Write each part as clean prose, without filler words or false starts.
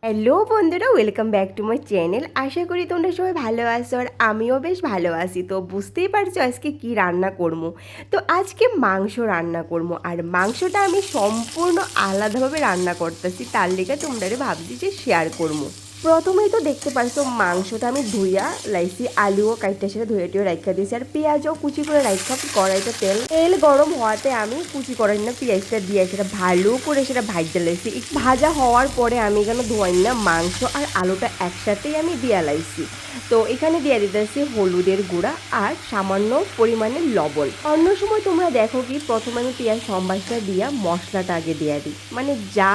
Hello বন্ধুরা, welcome back to my channel. আশা করি তোমরা সবাই ভালো আছো আর আমিও বেশ ভালো আছি। তো বুঝতেই পারছো আজকে কি রান্না করবো। তো আজকে মাংস রান্না করবো, আর মাংসটা আমি সম্পূর্ণ আলাদাভাবে রান্না করতেছি, তার লেগে তোমরা ভাবছি যে শেয়ার করবো। প্রথমেই তো দেখতে পারছো মাংসটা আমি ধুইয়া লাইছি, আলুও কাইটটা সেটা ধুয়ে টুয়ে রাখা দিয়েছি, আর পেঁয়াজও কুচি করে রাখা কড়াইতে তেল গরম হওয়াতে আমি কুচি করাই না পেঁয়াজটা দিয়ে সেটা ভালো করে সেটা ভাজতে লাইছি। একটু ভাজা হওয়ার পরে আমি এখানে ধোয়াই না মাংস আর আলুটা একসাথেই আমি দিয়া লাইছি। তো এখানে দিয়ে দিতেছি হলুদের গুঁড়া আর সামান্য পরিমাণে লবণ। অন্য সময় তোমরা দেখো কি প্রথমে আমি পেঁয়াজ সম্বাসটা দিয়া মশলাটা আগে দিয়ে দিই, মানে যা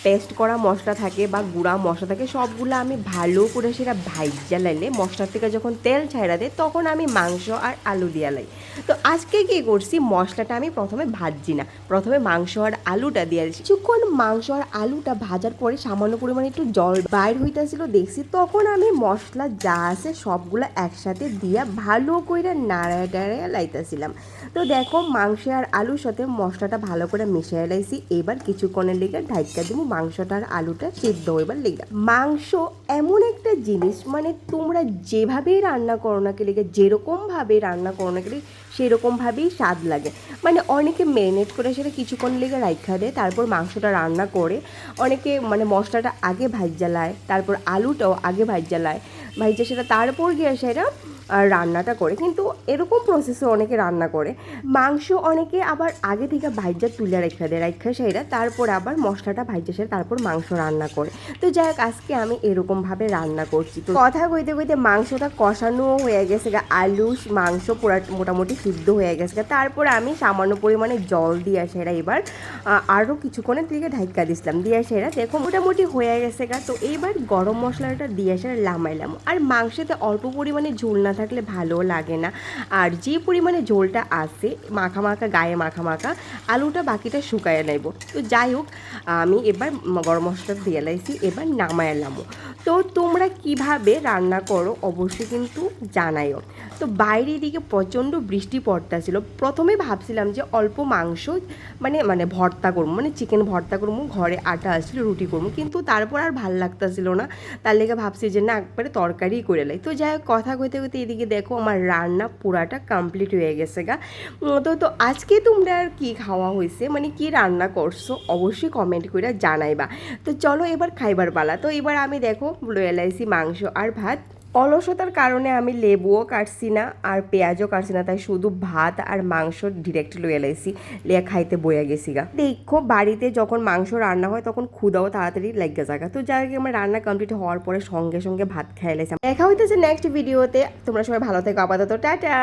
পেস্ট করা মশলা থাকে বা গুঁড়া মশলা থাকে সবগুলো আমি ভালো করে সেটা ভাইজা লাইলে মশলার থেকে যখন তেল ছাইড়া দেয় তখন আমি মাংস আর আলু দিয়া লাই। তো আজকে কি করছি, মশলাটা আমি প্রথমে ভাজছি না, প্রথমে মাংস আর আলুটা দিয়ে দিচ্ছি। কিছুক্ষণ মাংস আর আলুটা ভাজার পরে সামান্য পরিমাণে একটু জল বাইর হইতেছিল দেখছি, তখন আমি মশলা যা আছে সবগুলো একসাথে দিয়া ভালো করে নাড়ায় টাড়ায় লাইতেছিলাম। তো দেখো মাংস আর আলুর সাথে মশলাটা ভালো করে মিশিয়ে লাইছি। এবার কিছুক্ষণের লেগে ঢাইকা দিব মাংসটা আর আলুটা সিদ্ধ হইবার লেগে। মাংস এমন একটা জিনিস, মানে তোমরা যেভাবেই রান্না করো না কে লেগে, যেরকমভাবে রান্না করো না কে সেরকমভাবেই স্বাদ লাগে। মানে অনেকে ম্যারিনেট করে সেটা কিছুক্ষণ লেগে রাখা দেয়, তারপর মাংসটা রান্না করে। অনেকে মানে মশলাটা আগে ভাজ্জালায়, তারপর আলুটাও আগে ভাজ্জালায়, ভাজ্যা সেটা তারপর গিয়ে সেটা রান্নাটা করে। কিন্তু এরকম প্রসেসে অনেকে রান্না করে। মাংস অনেকে আবার আগে থেকে ভাজ্যা তুলে রেখে দেয়, রেখা সেটা তারপর আবার মশলাটা ভাজ্যা সেটা তারপর মাংস রান্না করে। তো যাই হোক আজকে আমি এরকমভাবে রান্না করছি। তো কথা কইতে কইতে মাংসটা কষানো হয়ে গেছে, আলু মাংস পুরো মোটামুটি সিদ্ধ হয়ে গেছে। তারপর আমি সামান্য পরিমাণে জল দিয়ে সেটা এবার আরও কিছুক্ষণের দিকে ঢাইকা দিছিলাম, দিয়ে সেটা দেখো মোটামুটি হয়ে গেছে। তো এইবার গরম মশলাটা দিয়ে সেটা লামাইলাম। আর মাংসতে অল্প পরিমাণে ঝোল না থাকলে ভালোও লাগে না, আর যে পরিমাণে ঝোলটা আছে মাখা মাখা গায়ে মাখা মাখা, আলুটা বাকিটা শুকায় নেব। তো যাই হোক আমি এবার গরম মশলা দিয়ে লাইছি, এবার নামাইলামও। তো তোমরা কিভাবে রান্না করো অবশ্যই কিন্তু জানাইও। তো বাইরের দিকে প্রচণ্ড বৃষ্টি পড়তেছিল। প্রথমে ভাবছিলাম যে অল্প মাংস মানে ভর্তা করবো, মানে চিকেন ভর্তা করবো, ঘরে আটা আসছিল রুটি করবো, কিন্তু তারপর আর ভাল লাগতেছিল না, তার লেগে ভাবছি যে না একবারে তরকারি করে লাই। তো যাই হোক কথা কইতে কইতে এদিকে দেখো আমার রান্না পুরাটা কমপ্লিট হয়ে গেছে গা। তো আজকে তোমরা আর কি খাওয়া হয়েছে, মানে কি রান্না করছো অবশ্যই কমেন্ট করে জানাইবা। তো চলো এবার খাইবার পালা। তো এবার আমি দেখো লয়ে লাইছি মাংস আর ভাত। অলসতার কারণে আমি লেবুও কাটছি না আর পেঁয়াজও কাটছি না, তাই শুধু ভাত আর মাংস ডিরেক্ট লয়ে লাইছি, লিয়া খাইতে বইয়া গেছি গা। দেখো বাড়িতে যখন মাংস রান্না হয় তখন ক্ষুদাও তাড়াতাড়ি লেগে যায়। তো যাই হোক আমার রান্না কমপ্লিট হওয়ার পরে সঙ্গে সঙ্গে ভাত খাই লাইছি। দেখা হইতেছে নেক্সট ভিডিওতে। তোমরা সবাই ভালো থেকো, আপাতত টাটা।